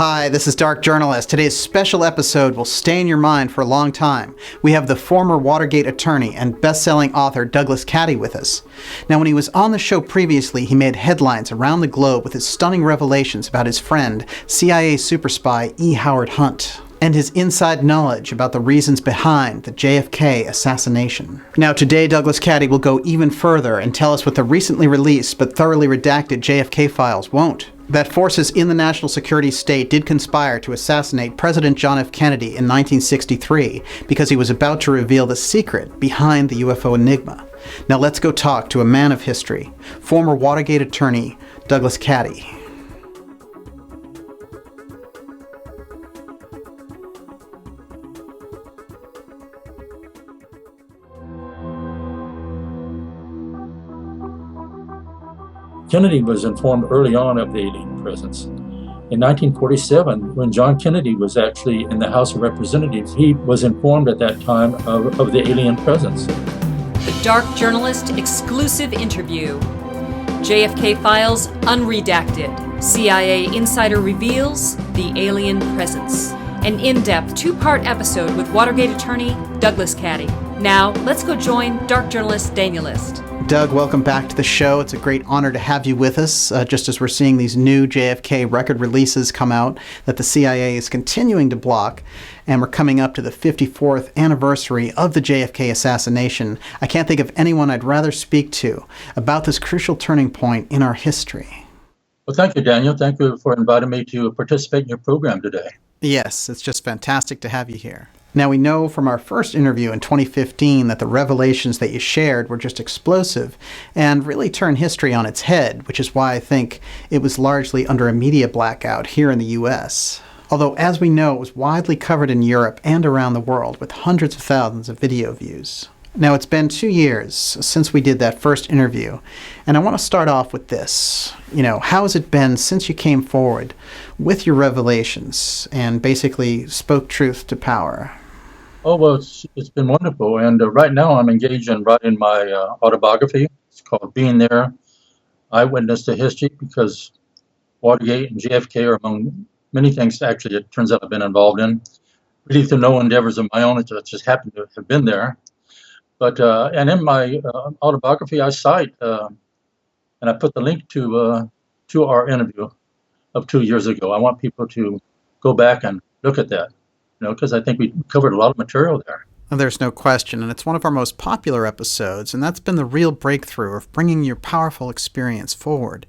Hi, this is Dark Journalist. Today's special episode will stay in your mind for a long time. We have the former Watergate attorney and best-selling author Douglas Caddy with us. Now, when he was on the show previously, he made headlines around the globe with his stunning revelations about his friend, CIA super spy E. Howard Hunt, and his inside knowledge about the reasons behind the JFK assassination. Now, today, Douglas Caddy will go even further and tell us what the recently released but thoroughly redacted JFK files won't. That forces in the national security state did conspire to assassinate President John F. Kennedy in 1963 because he was about to reveal the secret behind the UFO enigma. Now let's go talk to a man of history, former Watergate attorney Douglas Caddy. Kennedy was informed early on of the alien presence. In 1947, when John Kennedy was actually in the House of Representatives, he was informed at that time of the alien presence. The Dark Journalist exclusive interview. JFK Files Unredacted. CIA Insider reveals the alien presence. An in-depth two-part episode with Watergate attorney Douglas Caddy. Now, let's go join Dark Journalist Daniel Liszt. Doug, welcome back to the show. It's a great honor to have you with us, just as we're seeing these new JFK record releases come out that the CIA is continuing to block, and we're coming up to the 54th anniversary of the JFK assassination. I can't think of anyone I'd rather speak to about this crucial turning point in our history. Well, thank you, Daniel. Thank you for inviting me to participate in your program today. Yes, it's just fantastic to have you here. Now, we know from our first interview in 2015 that the revelations that you shared were just explosive and really turned history on its head, which is why I think it was largely under a media blackout here in the U.S. Although, as we know, it was widely covered in Europe and around the world with hundreds of thousands of video views. Now, it's been 2 years since we did that first interview, and I want to start off with this. How has it been since you came forward with your revelations and basically spoke truth to power? Oh, well, it's been wonderful. And right now I'm engaged in writing my autobiography. It's called Being There, Eyewitness to History, because Watergate and JFK are among many things, actually, it turns out I've been involved in. Really through no endeavors of my own, it just happened to have been there. But, and in my autobiography, I cite, and I put the link to our interview of 2 years ago. I want people to go back and look at that. Because I think we covered a lot of material there. There's no question, and it's one of our most popular episodes, and that's been the real breakthrough of bringing your powerful experience forward.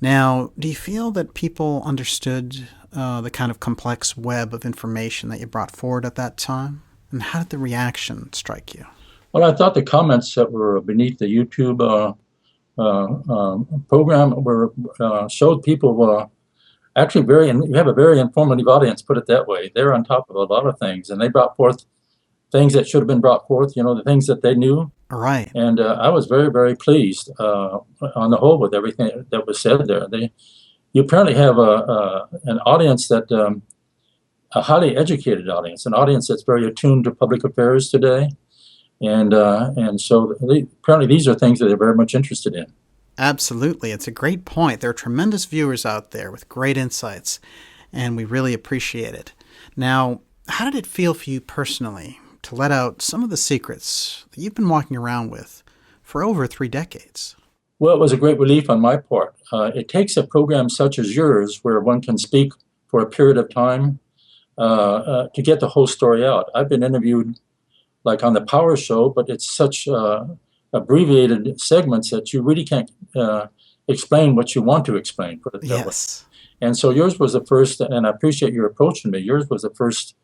Now, do you feel that people understood the kind of complex web of information that you brought forward at that time? And how did the reaction strike you? Well, I thought the comments that were beneath the YouTube program showed people actually you have a very informative audience, put it that way. They're on top of a lot of things, and they brought forth things that should have been brought forth, the things that they knew. Right. And I was very, very pleased on the whole with everything that was said there. You apparently have an audience that, a highly educated audience, an audience that's very attuned to public affairs today. And so apparently these are things that they're very much interested in. Absolutely. It's a great point. There are tremendous viewers out there with great insights, and we really appreciate it. Now, how did it feel for you personally to let out some of the secrets that you've been walking around with for over 3 decades? Well, it was a great relief on my part. It takes a program such as yours where one can speak for a period of time to get the whole story out. I've been interviewed like on the Power Show, but it's such abbreviated segments that you really can't explain what you want to explain, put it that Yes. way. And so yours was the first, and I appreciate your approaching me. Yours was the first,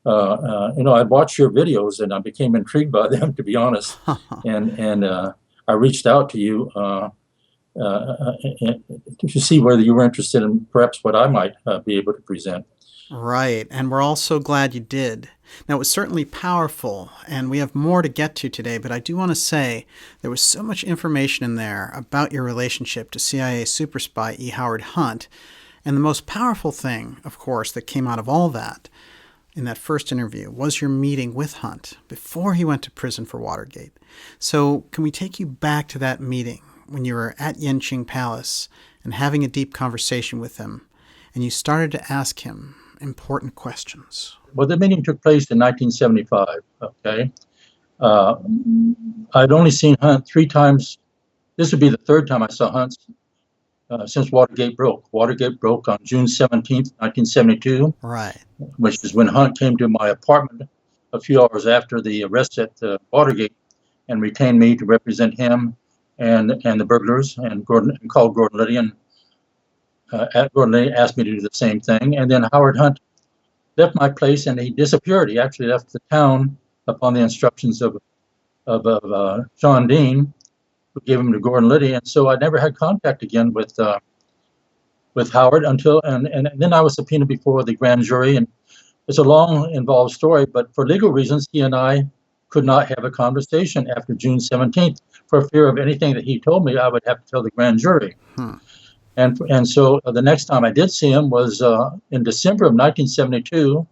I watched your videos and I became intrigued by them, to be honest. and I reached out to you to see whether you were interested in perhaps what I might be able to present. Right, and we're all so glad you did. Now, it was certainly powerful, and we have more to get to today, but I do want to say there was so much information in there about your relationship to CIA super spy E. Howard Hunt, and the most powerful thing, of course, that came out of all that in that first interview was your meeting with Hunt before he went to prison for Watergate. So can we take you back to that meeting when you were at Yenching Palace and having a deep conversation with him and you started to ask him important questions. Well, the meeting took place in 1975, okay? I'd only seen Hunt 3 times. This would be the 3rd time I saw Hunt since Watergate broke. Watergate broke on June 17th, 1972, Right. which is when Hunt came to my apartment a few hours after the arrest at Watergate and retained me to represent him and the burglars, and called Gordon Liddy, and Gordon Liddy asked me to do the same thing. And then Howard Hunt left my place and he disappeared. He actually left the town upon the instructions of John Dean, who gave him to Gordon Liddy. And so I never had contact again with Howard until, and then I was subpoenaed before the grand jury. And it's a long, involved story, but for legal reasons, he and I could not have a conversation after June 17th for fear of anything that he told me I would have to tell the grand jury. And so the next time I did see him was in December of 1972,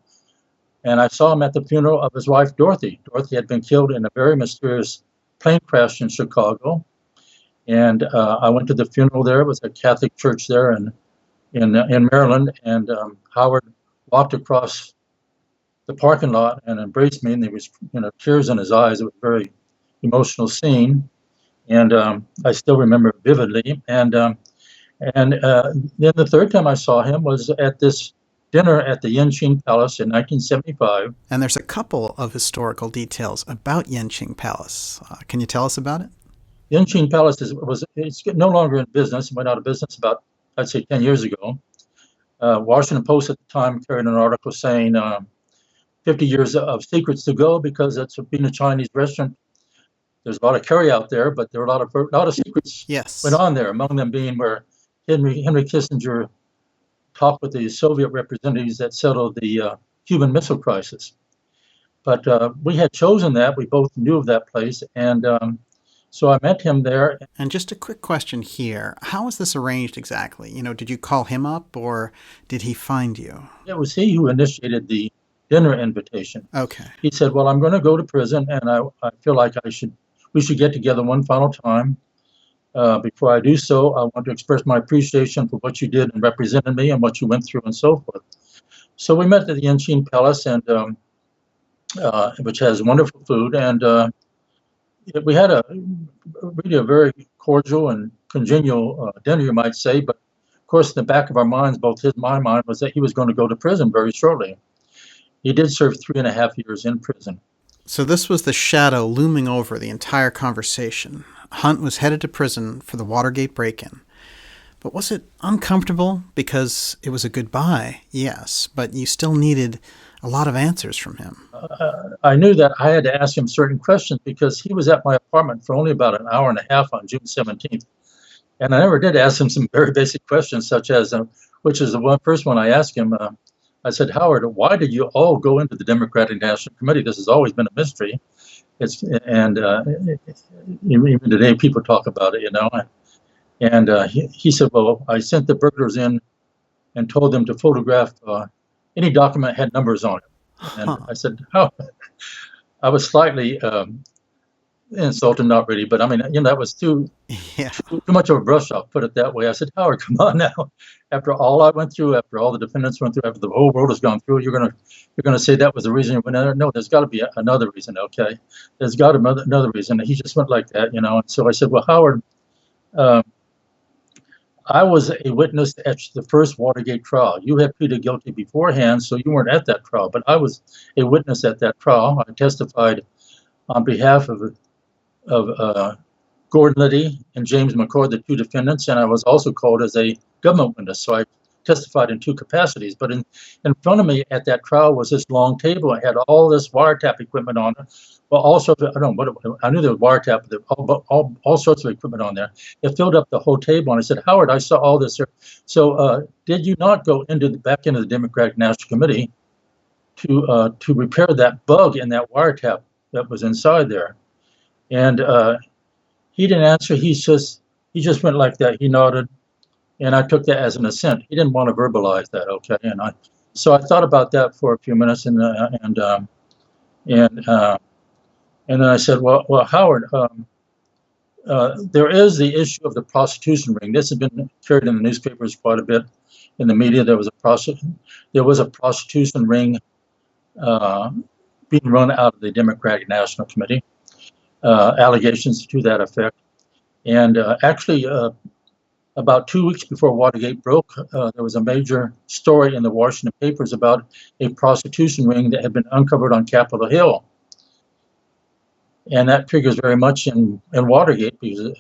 and I saw him at the funeral of his wife, Dorothy. Dorothy had been killed in a very mysterious plane crash in Chicago, and I went to the funeral there. It was a Catholic church there in Maryland, and Howard walked across the parking lot and embraced me, and there was tears in his eyes. It was a very emotional scene, and I still remember it vividly. And then the 3rd time I saw him was at this dinner at the Yenching Palace in 1975. And there's a couple of historical details about Yenching Palace. Can you tell us about it? Yenching Palace it's no longer in business. It went out of business about, I'd say, 10 years ago. Washington Post at the time carried an article saying 50 years of secrets to go, because it's being a Chinese restaurant. There's a lot of carry out there, but there were a lot of secrets went on there, among them being where Henry Kissinger talked with the Soviet representatives that settled the Cuban Missile Crisis. But we had chosen that. We both knew of that place, and so I met him there. And just a quick question here. How was this arranged exactly? Did you call him up, or did he find you? It was he who initiated the dinner invitation. Okay. He said, well, I'm going to go to prison, and I feel like we should get together one final time. Before I do so, I want to express my appreciation for what you did and represented me and what you went through and so forth. So we met at the Yenching Palace, and which has wonderful food, and we had really a very cordial and congenial dinner, you might say. But of course, in the back of our minds, both his and my mind, was that he was going to go to prison very shortly. He did serve 3.5 years in prison. So this was the shadow looming over the entire conversation. Hunt was headed to prison for the Watergate break-in. But was it uncomfortable? Because it was a goodbye, yes, but you still needed a lot of answers from him. I knew that I had to ask him certain questions because he was at my apartment for only about an hour and a half on June 17th. And I never did ask him some very basic questions, such as, which is the first one I asked him. I said, Howard, why did you all go into the Democratic National Committee? This has always been a mystery. Even today people talk about it, And he said, well, I sent the burglars in and told them to photograph any document that had numbers on it. And I said, oh, I was slightly insulted, not really, but I mean, that was too much of a brush off, put it that way. I said, Howard, come on now. After all I went through, after all the defendants went through, after the whole world has gone through, you're gonna say that was the reason you went in there? No, there's got to be another reason. Okay, there's got to be another reason. And he just went like that, And so I said, well, Howard, I was a witness at the first Watergate trial. You had pleaded guilty beforehand, so you weren't at that trial. But I was a witness at that trial. I testified on behalf of Gordon Liddy and James McCord, the 2 defendants, and I was also called as a government witness. So I testified in 2 capacities. But in front of me at that trial was this long table. It had all this wiretap equipment on it. Well, all sorts of, I knew there was wiretap, but all sorts of equipment on there. It filled up the whole table, and I said, Howard, I saw all this here. So did you not go back into the Democratic National Committee to repair that bug in that wiretap that was inside there? And he didn't answer. He just went like that. He nodded, and I took that as an assent. He didn't want to verbalize that, okay? So I thought about that for a few minutes, and then I said, well, Howard, there is the issue of the prostitution ring. This has been carried in the newspapers quite a bit, in the media there was a prostitution ring being run out of the Democratic National Committee, allegations to that effect. And actually, about 2 weeks before Watergate broke, there was a major story in the Washington papers about a prostitution ring that had been uncovered on Capitol Hill. And that figures very much in Watergate, because it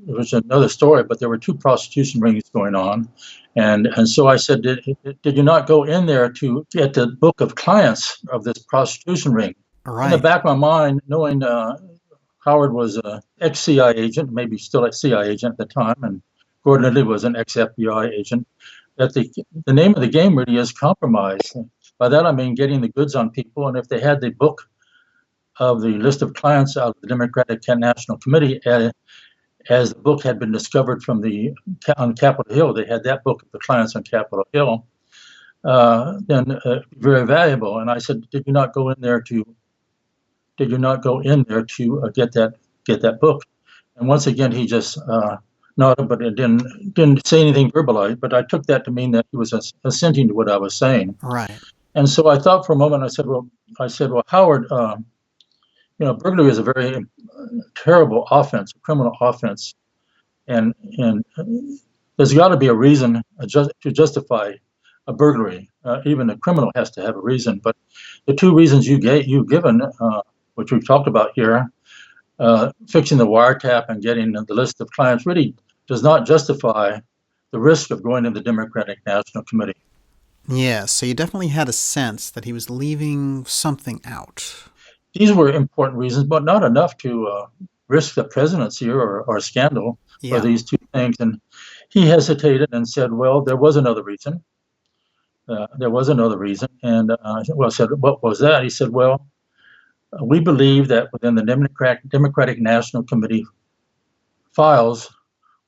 was another story, but there were two prostitution rings going on. And so I said, did you not go in there to get the book of clients of this prostitution ring? Right. In the back of my mind, knowing Howard was an ex-CIA agent, maybe still a CIA agent at the time, and Gordon Liddy was an ex-FBI agent, that the name of the game really is compromise. By that I mean getting the goods on people, and if they had the book of the list of clients out of the Democratic National Committee, as the book had been discovered on Capitol Hill, they had that book of the clients on Capitol Hill, then very valuable. And I said, did you not go in there to get that book? And once again, he just nodded, but it didn't say anything verbalized. But I took that to mean that he was assenting to what I was saying. Right. And so I thought for a moment. I said, well, Howard. Burglary is a very terrible offense, a criminal offense, and there's got to be a reason to justify a burglary. Even a criminal has to have a reason. But the two reasons you've given, which we've talked about here, fixing the wiretap and getting the list of clients, really does not justify the risk of going to the Democratic National Committee. Yeah, so you definitely had a sense that he was leaving something out. These were important reasons, but not enough to risk the presidency or scandal for these two things. And he hesitated and said, well, there was another reason. And I said, what was that? He said, well, we believe that within the Democratic National Committee files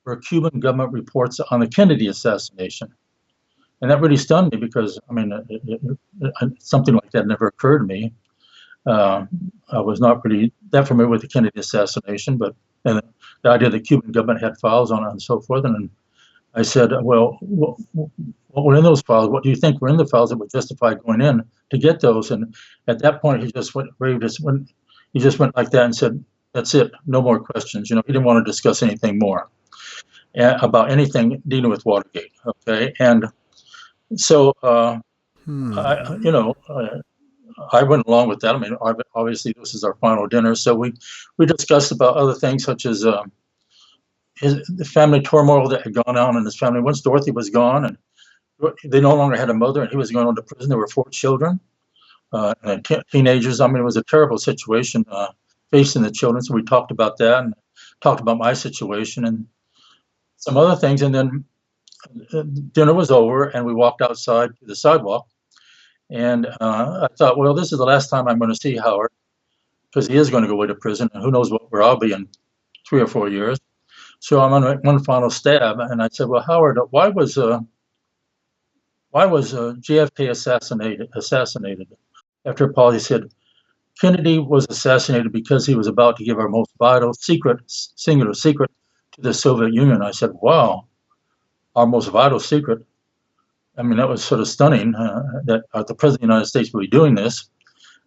were Cuban government reports on the Kennedy assassination. And that really stunned me because, something like that never occurred to me. I was not really that familiar with the Kennedy assassination, and the idea that the Cuban government had files on it and so forth. And I said, well, what were in those files? What do you think were in the files that would justify going in to get those? And at that point, he just went like that and said, that's it, no more questions. He didn't want to discuss anything more about anything dealing with Watergate. Okay, and so I went along with that. Obviously, this is our final dinner, so we discussed about other things such as the family turmoil that had gone on in his family. Once Dorothy was gone, and they no longer had a mother, and he was going on to prison. There were 4 children, and teenagers. It was a terrible situation facing the children. So we talked about that and talked about my situation and some other things. And then dinner was over, and we walked outside to the sidewalk. And I thought, well, this is the last time I'm going to see Howard, because he is going to go away to prison, and who knows where I'll be in 3 or 4 years. So I'm going to make one final stab, and I said, well, Howard, why was JFK assassinated? After a pause, he said, Kennedy was assassinated because he was about to give our most vital singular secret to the Soviet Union. I said, wow, our most vital secret. That was sort of stunning that the President of the United States would be doing this.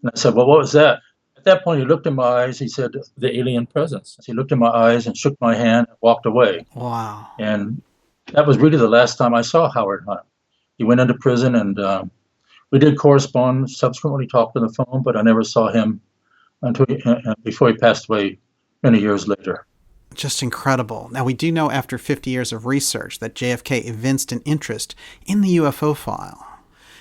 And I said, well, what was that? At that point, he looked in my eyes. He said, the alien presence. He looked in my eyes and shook my hand and walked away. Wow. And that was really the last time I saw Howard Hunt. He went into prison, and we did correspond, subsequently talked on the phone, but I never saw him before he passed away many years later. Just incredible. Now, we do know after 50 years of research that JFK evinced an interest in the UFO file.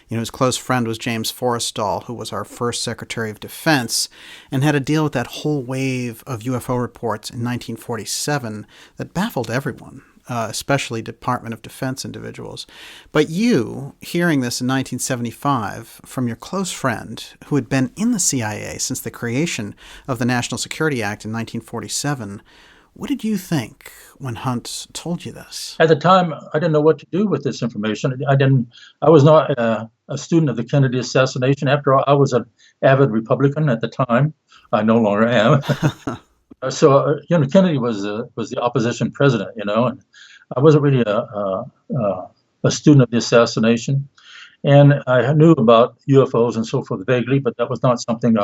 His close friend was James Forrestal, who was our first Secretary of Defense, and had to deal with that whole wave of UFO reports in 1947 that baffled everyone, especially Department of Defense individuals. But you, hearing this in 1975 from your close friend who had been in the CIA since the creation of the National Security Act in 1947, what did you think when Hunt told you this? At the time, I didn't know what to do with this information. I was not a student of the Kennedy assassination. After all, I was an avid Republican at the time. I no longer am. So Kennedy was the opposition president, and I wasn't really a student of the assassination. And I knew about UFOs and so forth vaguely, but that was not something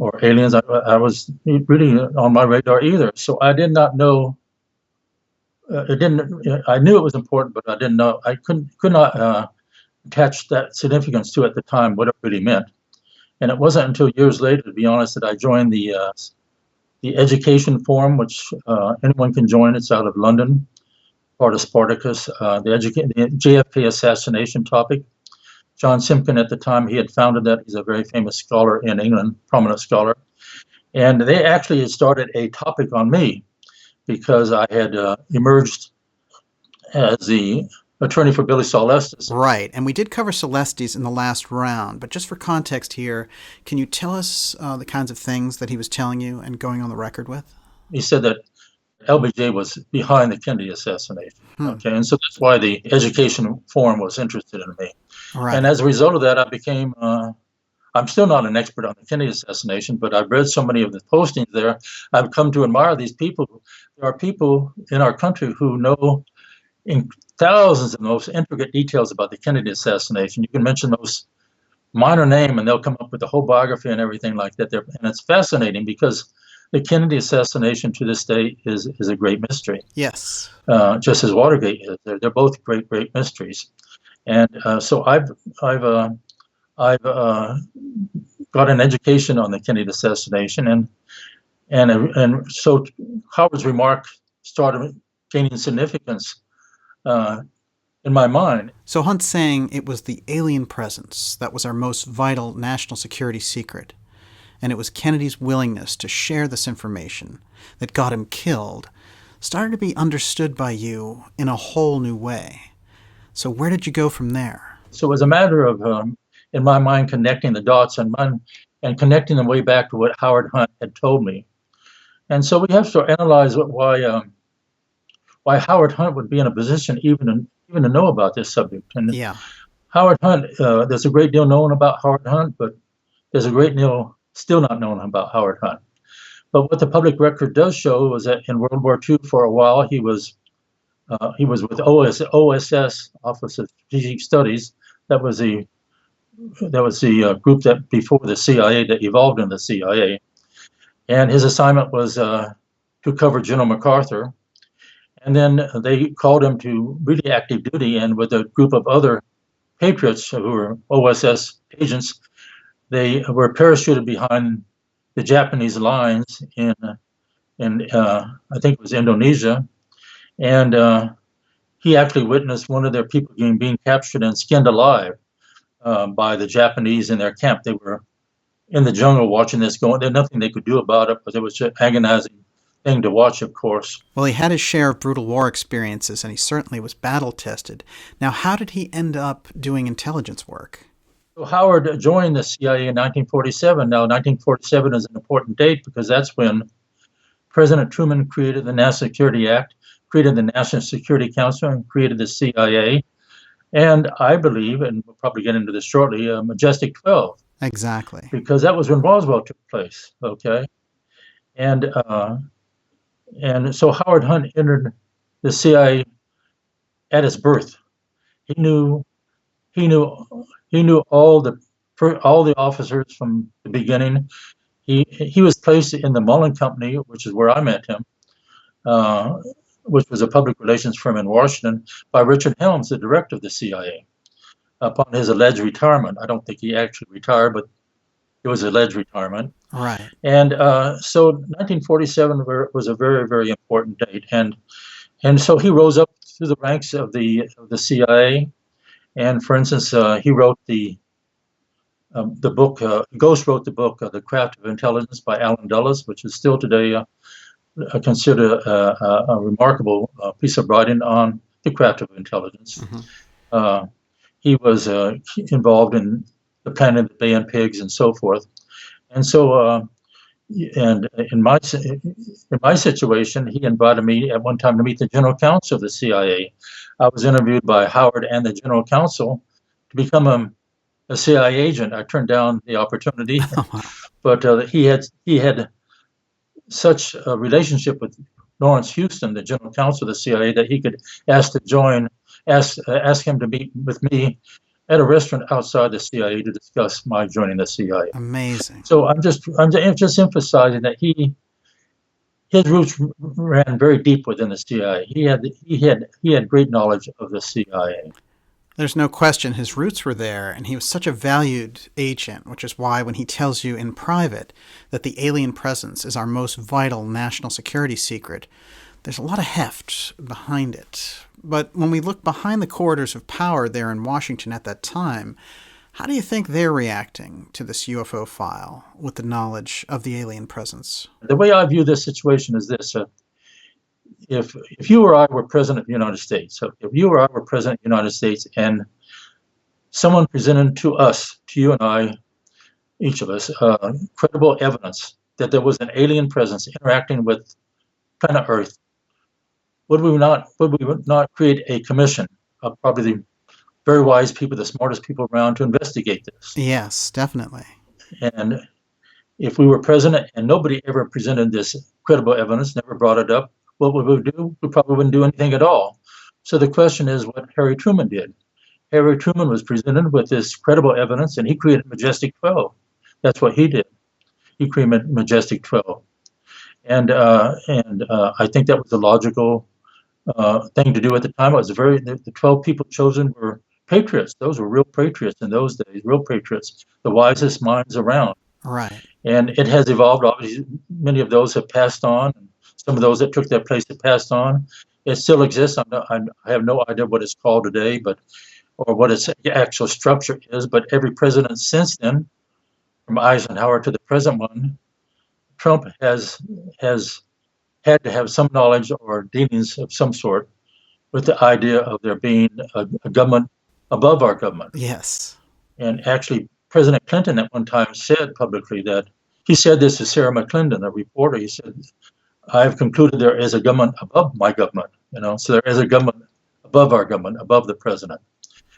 or aliens, I was really on my radar either. So I did not know, I knew it was important, but I didn't know, I could not attach that significance to at the time, what it really meant. And it wasn't until years later, to be honest, that I joined the Education Forum, which anyone can join. It's out of London, part of Spartacus, the JFK assassination topic. John Simpkin at the time, he had founded that. He's a very famous scholar in England, prominent scholar. And they actually had started a topic on me because I had emerged as the attorney for Billy Saul Estes. Right, and we did cover Celestes in the last round, but just for context here, can you tell us the kinds of things that he was telling you and going on the record with? He said that LBJ was behind the Kennedy assassination. Okay, and so that's why the Education Forum was interested in me. Right. And as a result of that, I became, I'm still not an expert on the Kennedy assassination, but I've read so many of the postings there. I've come to admire these people. There are people in our country who know in thousands of the most intricate details about the Kennedy assassination. You can mention the most minor name and they'll come up with the whole biography and everything like that. And it's fascinating because the Kennedy assassination to this day is a great mystery. Yes. Just as Watergate is. They're both great mysteries. And so I've got an education on the Kennedy assassination, and so Howard's remark started gaining significance in my mind. So Hunt's saying it was the alien presence that was our most vital national security secret, and it was Kennedy's willingness to share this information that got him killed, started to be understood by you in a whole new way. So where did you go from there? So it was a matter of, in my mind, connecting the dots and connecting them way back to what Howard Hunt had told me. And so we have to analyze why Howard Hunt would be in a position even to know about this subject. And yeah. Howard Hunt, there's a great deal known about Howard Hunt, but there's a great deal still not known about Howard Hunt. But what the public record does show was that in World War II, for a while, he was with OSS, Office of Strategic Studies. That was the group that before the CIA that evolved in the CIA, and his assignment was to cover General MacArthur. And then they called him to really active duty, and with a group of other patriots who were OSS agents, they were parachuted behind the Japanese lines in I think it was Indonesia. And he actually witnessed one of their people being captured and skinned alive by the Japanese in their camp. They were in the jungle watching this going. There's nothing they could do about it, but it was an agonizing thing to watch, of course. Well, he had his share of brutal war experiences, and he certainly was battle-tested. Now, how did he end up doing intelligence work? So Howard joined the CIA in 1947. Now, 1947 is an important date because that's when President Truman created the National Security Act, created the National Security Council, and created the CIA. And I believe, and we'll probably get into this shortly, Majestic 12. Exactly. Because that was when Roswell took place, okay? And so Howard Hunt entered the CIA at his birth. He knew all the officers from the beginning. He was placed in the Mullen Company, which is where I met him, which was a public relations firm in Washington, by Richard Helms, the director of the CIA, upon his alleged retirement. I don't think he actually retired, but it was alleged retirement. Right. And so 1947 was a very, very important date. And so he rose up through the ranks of the CIA. And for instance, he wrote the book, Ghost wrote the book, The Craft of Intelligence by Alan Dulles, which is still today considered a remarkable piece of writing on the craft of intelligence. Mm-hmm. He was involved in the planning of the Bay and Pigs and so forth. And so, and in my situation, he invited me at one time to meet the general counsel of the CIA. I was interviewed by Howard and the general counsel to become a CIA agent. I turned down the opportunity, but he had such a relationship with Lawrence Houston, the general counsel of the CIA, that he could ask to join asked him to meet with me at a restaurant outside the CIA to discuss my joining the CIA. Amazing. So I'm just emphasizing that his roots ran very deep within the CIA. He had great knowledge of the CIA. There's no question his roots were there, and he was such a valued agent, which is why when he tells you in private that the alien presence is our most vital national security secret, there's a lot of heft behind it. But when we look behind the corridors of power there in Washington at that time, how do you think they're reacting to this UFO file with the knowledge of the alien presence? The way I view this situation is this. If you or I were president of the United States, so if you or I were president of the United States and someone presented to us, to you and I, each of us, credible evidence that there was an alien presence interacting with planet Earth, would we not create a commission of probably the very wise people, the smartest people around to investigate this? Yes, definitely. And if we were president and nobody ever presented this credible evidence, never brought it up, what would we do? We probably wouldn't do anything at all. So the question is what Harry Truman did. Harry Truman was presented with this credible evidence, and he created Majestic 12. That's what he did. He created Majestic 12. And I think that was the logical thing to do at the time. It was the 12 people chosen were patriots. Those were real patriots in those days, real patriots, the wisest minds around. Right. And it has evolved. Obviously, many of those have passed on. Some of those that took their place have passed on. It still exists. I have no idea what it's called today, or what its actual structure is. But every president since then, from Eisenhower to the present one, Trump has had to have some knowledge or dealings of some sort with the idea of there being a government above our government. Yes. And actually, President Clinton at one time said publicly that he said this to Sarah McClendon, a reporter. He said, "I've concluded there is a government above my government. So there is a government above our government, above the president."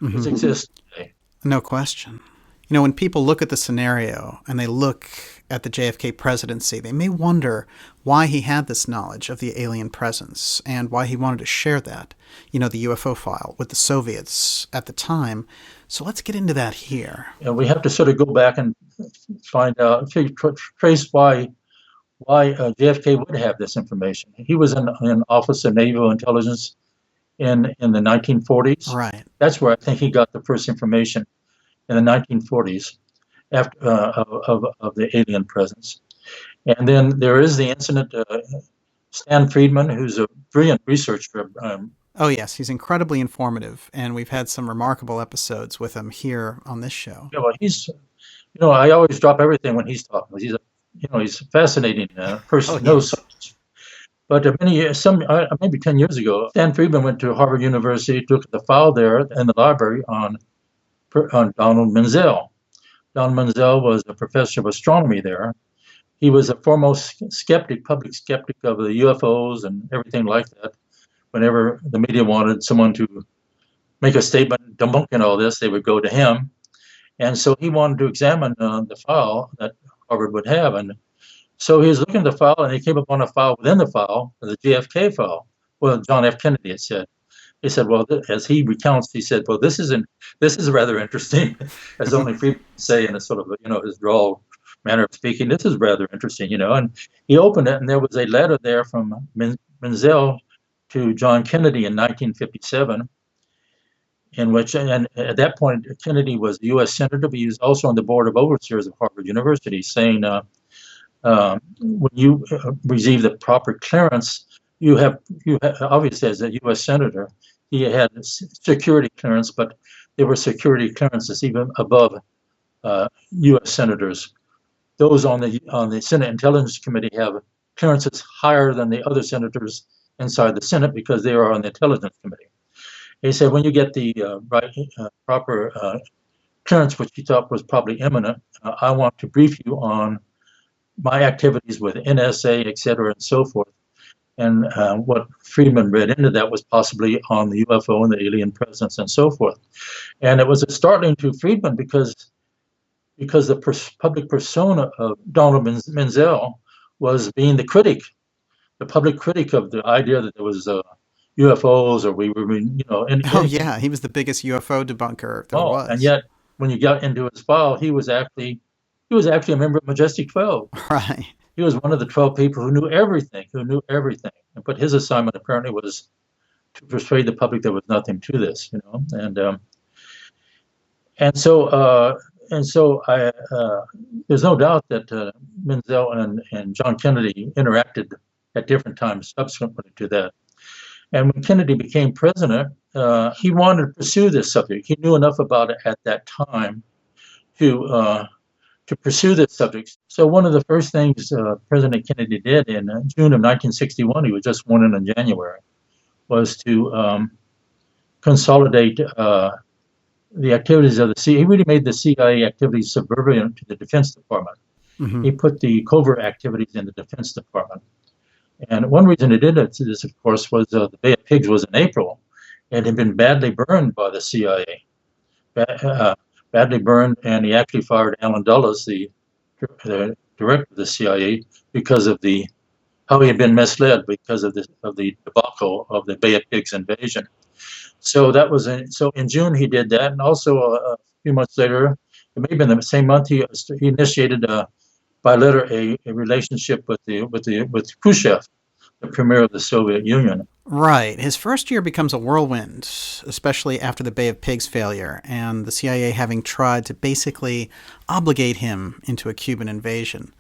Mm-hmm. It exists today. No question. When people look at the scenario and they look at the JFK presidency, they may wonder why he had this knowledge of the alien presence and why he wanted to share that, the UFO file with the Soviets at the time. So let's get into that here. And we have to sort of go back and find out, trace why JFK would have this information. He was in Office of Naval Intelligence in the 1940s. Right. That's where I think he got the first information, in the 1940s, after of the alien presence. And then there is the incident. Stan Friedman, who's a brilliant researcher. Oh yes, he's incredibly informative, and we've had some remarkable episodes with him here on this show. Yeah, well, he's, I always drop everything when he's talking. He's he's a fascinating person. Oh, yes. Knows so much. But maybe 10 years ago, Stan Friedman went to Harvard University, took the file there in the library on Donald Menzel. Donald Menzel was a professor of astronomy there. He was a foremost public skeptic of the UFOs and everything like that. Whenever the media wanted someone to make a statement debunking all this, they would go to him. And so he wanted to examine the file that Harvard would have. And so he was looking at the file, and he came upon a file within the file, the JFK file. Well, John F. Kennedy had said. He said, well, as he recounts, he said, well, this is rather interesting, as only Friedman can say in a sort of, his drawl manner of speaking. This is rather interesting, And he opened it, and there was a letter there from Menzel to John Kennedy in 1957, in which, and at that point, Kennedy was a U.S. Senator, but he was also on the board of overseers of Harvard University, saying, when you receive the proper clearance, you have obviously, as a U.S. Senator, he had security clearance, but there were security clearances even above U.S. senators. Those on the Senate Intelligence Committee have clearances higher than the other senators inside the Senate because they are on the Intelligence Committee. He said when you get the proper clearance, which he thought was probably imminent, I want to brief you on my activities with NSA, et cetera, and so forth. And what Friedman read into that was possibly on the UFO and the alien presence and so forth. And it was startling to Friedman because the public persona of Donald Menzel was being the public critic of the idea that there was UFOs, or we were, and Oh yeah, he was the biggest UFO debunker there and was. yet when you got into his file, he was actually a member of Majestic 12. Right. He was one of the 12 people who knew everything, But his assignment apparently was to persuade the public there was nothing to this, and so there's no doubt that Menzel and John Kennedy interacted at different times subsequently to that. And when Kennedy became president, he wanted to pursue this subject. He knew enough about it at that time to pursue this subject. So one of the first things President Kennedy did in June of 1961, he was just sworn in January, was to consolidate the activities of the CIA. He really made the CIA activities subservient to the Defense Department. Mm-hmm. He put the covert activities in the Defense Department. And one reason he did this, of course, was the Bay of Pigs was in April and had been badly burned by the CIA. Badly burned, and he actually fired Allen Dulles, the director of the CIA, because of how he had been misled because of the debacle of the Bay of Pigs invasion. So so in June he did that, and also a few months later, it may have been the same month, he initiated by letter a relationship with Khrushchev, the premier of the Soviet Union. Right. His first year becomes a whirlwind, especially after the Bay of Pigs failure and the CIA having tried to basically obligate him into a Cuban invasion.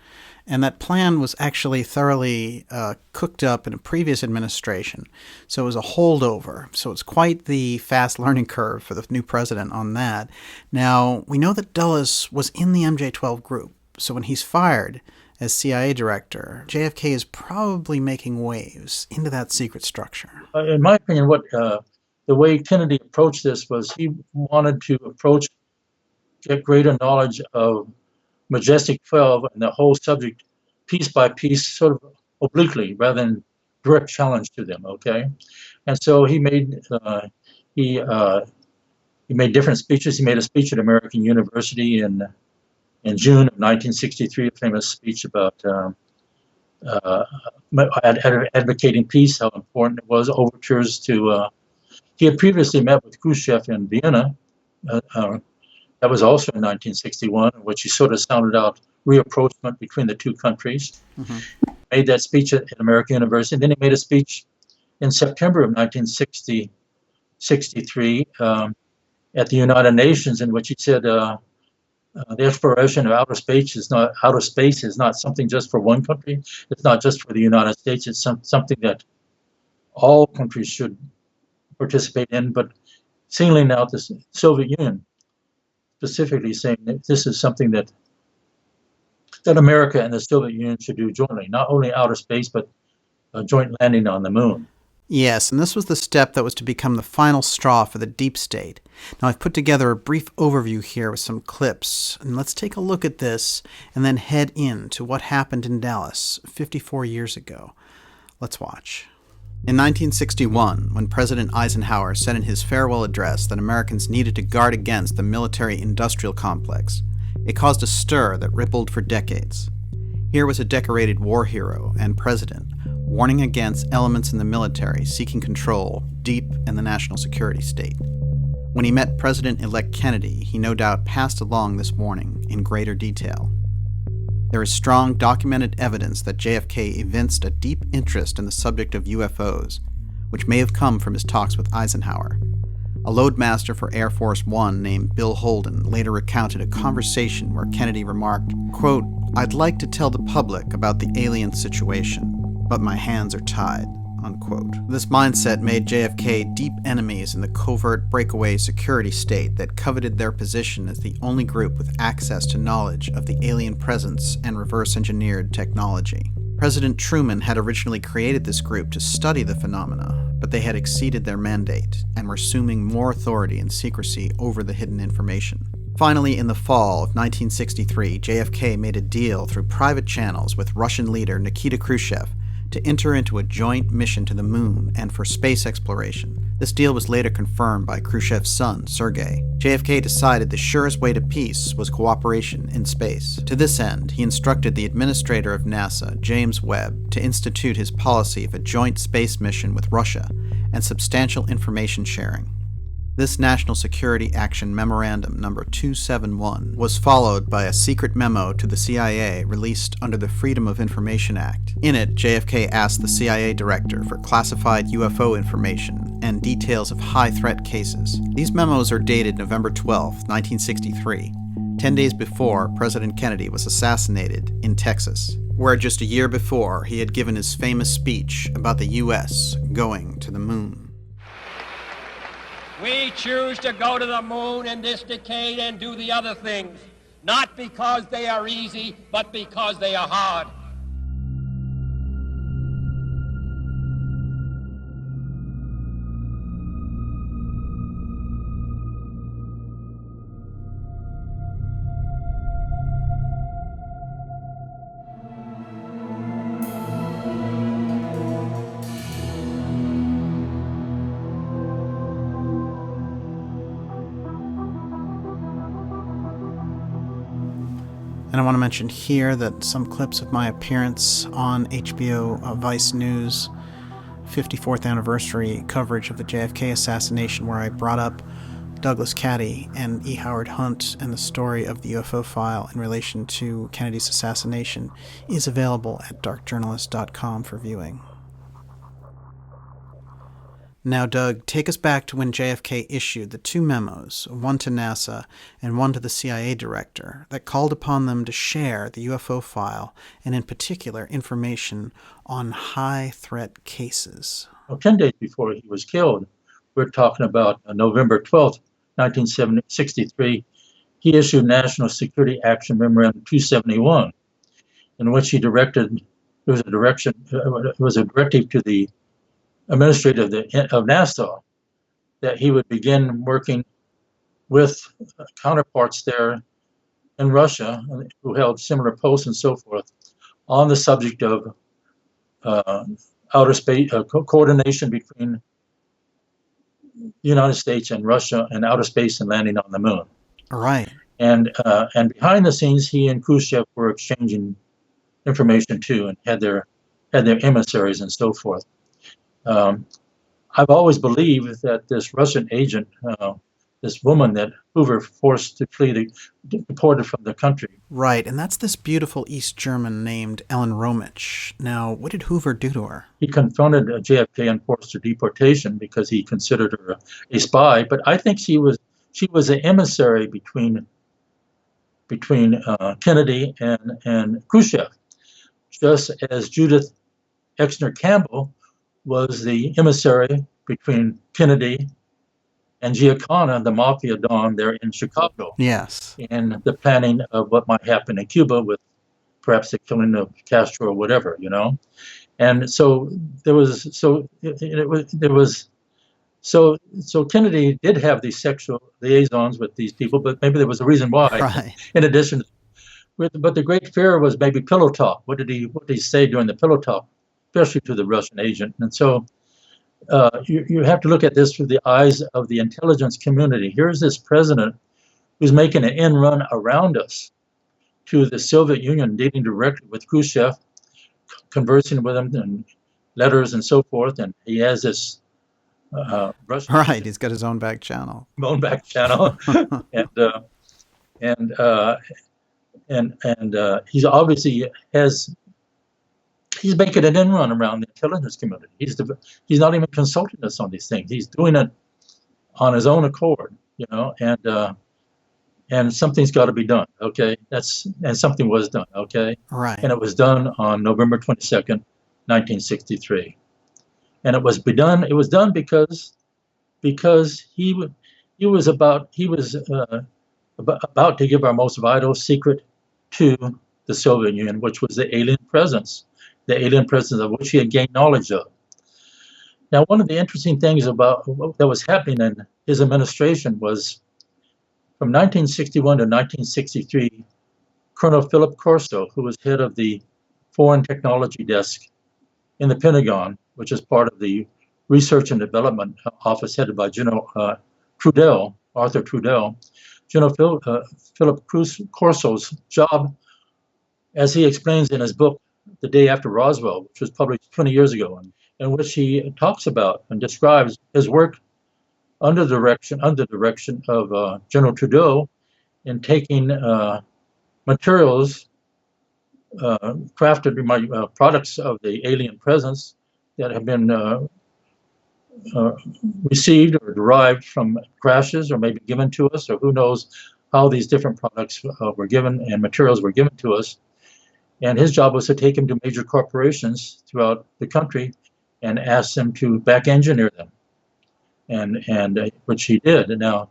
And that plan was actually thoroughly cooked up in a previous administration. So it was a holdover. So it's quite the fast learning curve for the new president on that. Now, we know that Dulles was in the MJ-12 group. So when he's fired as CIA director, JFK is probably making waves into that secret structure. In my opinion, the way Kennedy approached this was he wanted to get greater knowledge of Majestic 12 and the whole subject piece by piece, sort of obliquely, rather than direct challenge to them. Okay, and so he made different speeches. He made a speech at American University in June of 1963, a famous speech about advocating peace, how important it was. Overtures to he had previously met with Khrushchev in Vienna. That was also in 1961, in which he sort of sounded out reapproachment between the two countries. Mm-hmm. Made that speech at American University. And then he made a speech in September of 1963 at the United Nations, in which he said the exploration of outer space is not something just for one country. It's not just for the United States. It's something that all countries should participate in, but singling out the Soviet Union, specifically saying that this is something that America and the Soviet Union should do jointly, not only outer space, but a joint landing on the moon. Yes, and this was the step that was to become the final straw for the deep state. Now, I've put together a brief overview here with some clips, and let's take a look at this and then head into what happened in Dallas 54 years ago. Let's watch. In 1961, when President Eisenhower said in his farewell address that Americans needed to guard against the military-industrial complex, it caused a stir that rippled for decades. Here was a decorated war hero and president warning against elements in the military seeking control deep in the national security state. When he met President-elect Kennedy, he no doubt passed along this warning in greater detail. There is strong documented evidence that JFK evinced a deep interest in the subject of UFOs, which may have come from his talks with Eisenhower. A loadmaster for Air Force One named Bill Holden later recounted a conversation where Kennedy remarked, quote, "I'd like to tell the public about the alien situation, but my hands are tied," unquote. This mindset made JFK deep enemies in the covert breakaway security state that coveted their position as the only group with access to knowledge of the alien presence and reverse-engineered technology. President Truman had originally created this group to study the phenomena, but they had exceeded their mandate and were assuming more authority and secrecy over the hidden information. Finally, in the fall of 1963, JFK made a deal through private channels with Russian leader Nikita Khrushchev to enter into a joint mission to the moon and for space exploration. This deal was later confirmed by Khrushchev's son, Sergei. JFK decided the surest way to peace was cooperation in space. To this end, he instructed the administrator of NASA, James Webb, to institute his policy of a joint space mission with Russia, and substantial information sharing. This National Security Action Memorandum number 271 was followed by a secret memo to the CIA released under the Freedom of Information Act. In it, JFK asked the CIA director for classified UFO information and details of high-threat cases. These memos are dated November 12, 1963, 10 days before President Kennedy was assassinated in Texas, where just a year before he had given his famous speech about the U.S. going to the moon. We choose to go to the moon in this decade and do the other things, not because they are easy, but because they are hard. And I want to mention here that some clips of my appearance on HBO Vice News 54th anniversary coverage of the JFK assassination, where I brought up Douglas Caddy and E. Howard Hunt and the story of the UFO file in relation to Kennedy's assassination, is available at darkjournalist.com for viewing. Now, Doug, take us back to when JFK issued the two memos, one to NASA and one to the CIA director, that called upon them to share the UFO file and, in particular, information on high-threat cases. Well, 10 days before he was killed, we're talking about November 12th, 1963, he issued National Security Action Memorandum 271, in which he directed, it was a directive to the administrator of NASA that he would begin working with counterparts there in Russia who held similar posts and so forth on the subject of outer space coordination between the United States and Russia and outer space and landing on the moon. Right. And behind the scenes, he and Khrushchev were exchanging information too, and had their emissaries and so forth. I've always believed that this Russian agent, this woman that Hoover forced to flee, deported from the country. Right, and that's this beautiful East German named Ellen Romich. Now, what did Hoover do to her? He confronted JFK and forced her deportation because he considered her a spy. But I think she was an emissary between Kennedy and Khrushchev, just as Judith Exner Campbell was the emissary between Kennedy and Giancana, the mafia don there in Chicago. Yes. And the planning of what might happen in Cuba with perhaps the killing of Castro or whatever, you know. And so Kennedy did have these sexual liaisons with these people, but maybe there was a reason why. Right. In addition, but the great fear was maybe pillow talk. What did he say during the pillow talk, especially to the Russian agent? And so you have to look at this through the eyes of the intelligence community. Here's this president who's making an end run around us to the Soviet Union, dealing directly with Khrushchev, conversing with him and letters and so forth. And he has this Russian. Right, he's got his own back channel. And he's obviously he's making an end run around the intelligence community. He's not even consulting us on these things. He's doing it on his own accord, you know. And something's got to be done, okay? And something was done, okay? Right. And it was done on November 22nd, 1963. And it was done because he was about to give our most vital secret to the Soviet Union, which was the alien presence of which he had gained knowledge of. Now, one of the interesting things about that was happening in his administration was from 1961 to 1963, Colonel Philip Corso, who was head of the Foreign Technology Desk in the Pentagon, which is part of the Research and Development Office headed by General Arthur Trudell. General Philip Corso's job, as he explains in his book, The Day After Roswell, which was published 20 years ago in which he talks about and describes his work under direction of General Trudeau in taking materials crafted by products of the alien presence that have been received or derived from crashes or maybe given to us, or who knows how these different products were given and materials were given to us. And his job was to take them to major corporations throughout the country and ask them to back engineer them, and which he did. And now,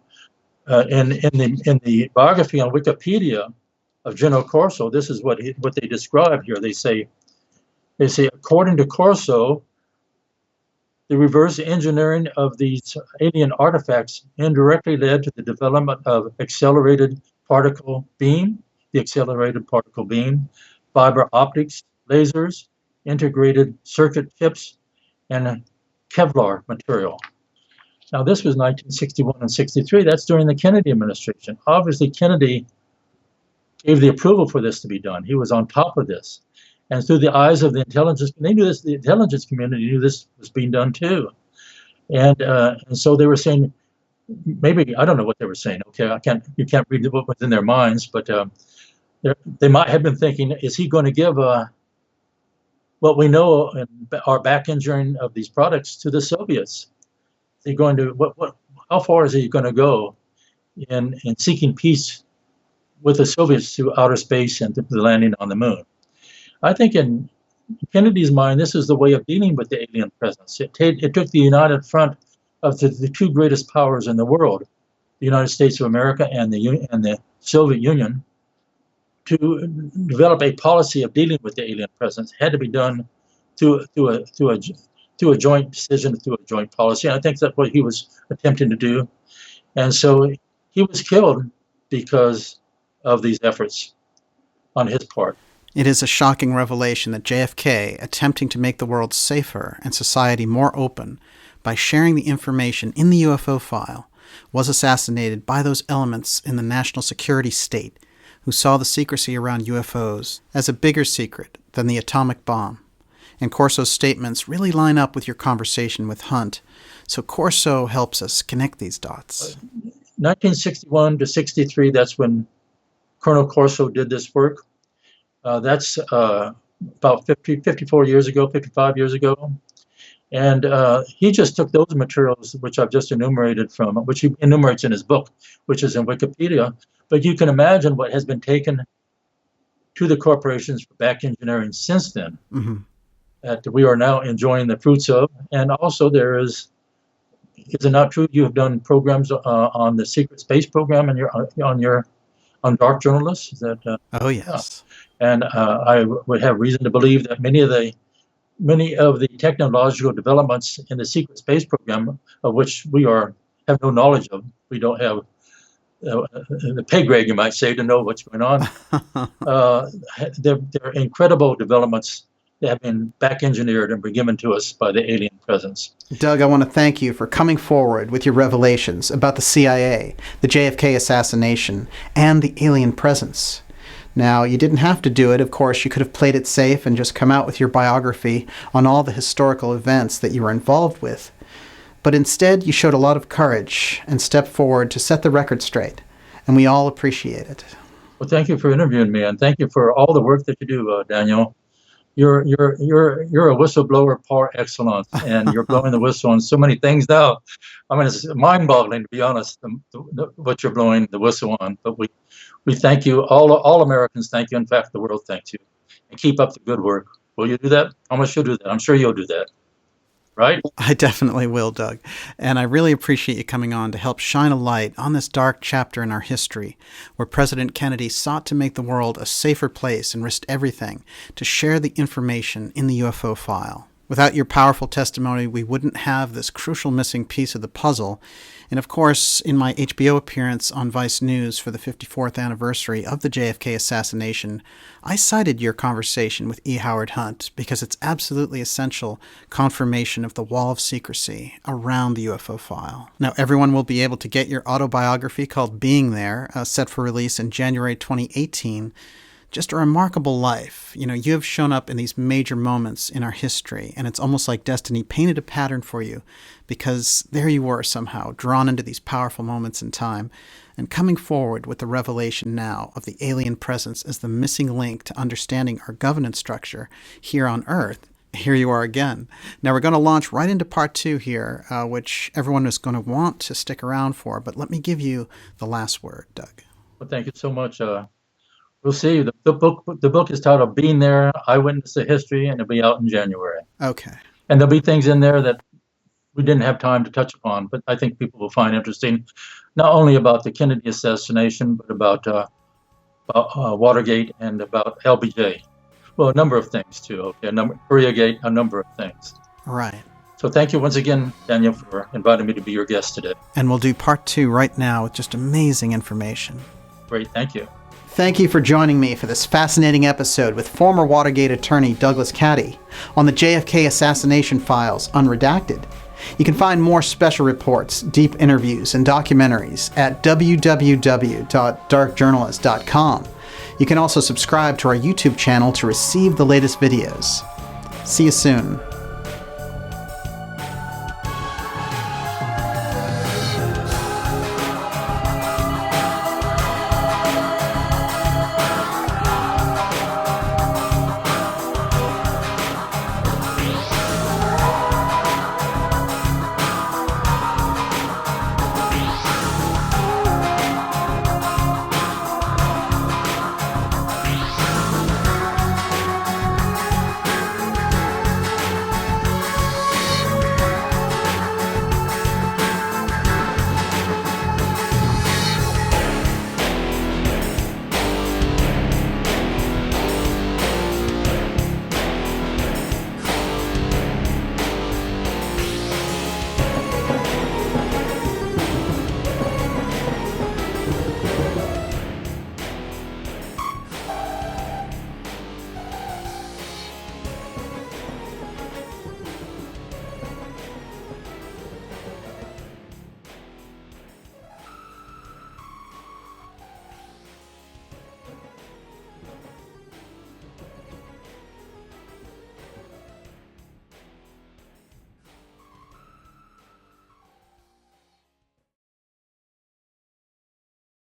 in the biography on Wikipedia of General Corso, this is what they describe here. They say according to Corso, the reverse engineering of these alien artifacts indirectly led to the development of the accelerated particle beam, fiber optics, lasers, integrated circuit chips, and Kevlar material. Now, this was 1961 and 63. That's during the Kennedy administration. Obviously, Kennedy gave the approval for this to be done. He was on top of this. And through the eyes of the intelligence, they knew this, the intelligence community knew this was being done too. And so they were saying, maybe, I don't know what they were saying. Okay, you can't read what was in their minds, but they might have been thinking, is he going to give what we know in our back engineering of these products to the Soviets? Is he going to, how far is he going to go in seeking peace with the Soviets through outer space and through the landing on the moon? I think in Kennedy's mind, this is the way of dealing with the alien presence. It took the united front of the two greatest powers in the world, the United States of America and the Soviet Union, to develop a policy of dealing with the alien presence. It had to be done through a joint decision, through a joint policy. And I think that's what he was attempting to do. And so he was killed because of these efforts on his part. It is a shocking revelation that JFK, attempting to make the world safer and society more open by sharing the information in the UFO file, was assassinated by those elements in the national security state who saw the secrecy around UFOs as a bigger secret than the atomic bomb. And Corso's statements really line up with your conversation with Hunt, so Corso helps us connect these dots. 1961 to 63, that's when Colonel Corso did this work. That's about 55 years ago. And he just took those materials, which I've just enumerated from, which he enumerates in his book, which is in Wikipedia. But you can imagine what has been taken to the corporations for back engineering since then, that we are now enjoying the fruits of. And also is it not true you have done programs on the secret space program and on dark journalists? Is that, oh, yes. And I would have reason to believe that many of the technological developments in the secret space program, of which we have no knowledge of, we don't have the pay grade, you might say, to know what's going on. They're incredible developments that have been back engineered and been given to us by the alien presence. Doug, I want to thank you for coming forward with your revelations about the CIA, the JFK assassination, and the alien presence. Now, you didn't have to do it. Of course, you could have played it safe and just come out with your biography on all the historical events that you were involved with. But instead, you showed a lot of courage and stepped forward to set the record straight, and we all appreciate it. Well, thank you for interviewing me, and thank you for all the work that you do, Daniel. You're a whistleblower par excellence, and you're blowing the whistle on so many things now. I mean, it's mind-boggling, to be honest, what you're blowing the whistle on. But we thank you. All Americans thank you. In fact, the world thanks you. And keep up the good work. Will you do that? How much you'll do that? I'm sure you'll do that. Right? I definitely will, Doug. And I really appreciate you coming on to help shine a light on this dark chapter in our history, where President Kennedy sought to make the world a safer place and risked everything to share the information in the UFO file. Without your powerful testimony, we wouldn't have this crucial missing piece of the puzzle. And of course, in my HBO appearance on Vice News for the 54th anniversary of the JFK assassination, I cited your conversation with E. Howard Hunt because it's absolutely essential confirmation of the wall of secrecy around the UFO file. Now, everyone will be able to get your autobiography called Being There, set for release in January 2018. just a remarkable life. You know, you have shown up in these major moments in our history, and it's almost like destiny painted a pattern for you, because there you were somehow, drawn into these powerful moments in time, and coming forward with the revelation now of the alien presence as the missing link to understanding our governance structure here on Earth. Here you are again. Now we're going to launch right into part 2 here, which everyone is going to want to stick around for, but let me give you the last word, Doug. Well, thank you so much. We'll see. The book is titled Being There, Eyewitness to History, and it'll be out in January. Okay. And there'll be things in there that we didn't have time to touch upon, but I think people will find interesting, not only about the Kennedy assassination, but about Watergate and about LBJ. Well, a number of things too. Okay, Koreagate, a number of things. Right. So thank you once again, Daniel, for inviting me to be your guest today. And we'll do part 2 right now with just amazing information. Great, thank you. Thank you for joining me for this fascinating episode with former Watergate attorney Douglas Caddy on the JFK Assassination Files Unredacted. You can find more special reports, deep interviews, and documentaries at www.darkjournalist.com. You can also subscribe to our YouTube channel to receive the latest videos. See you soon.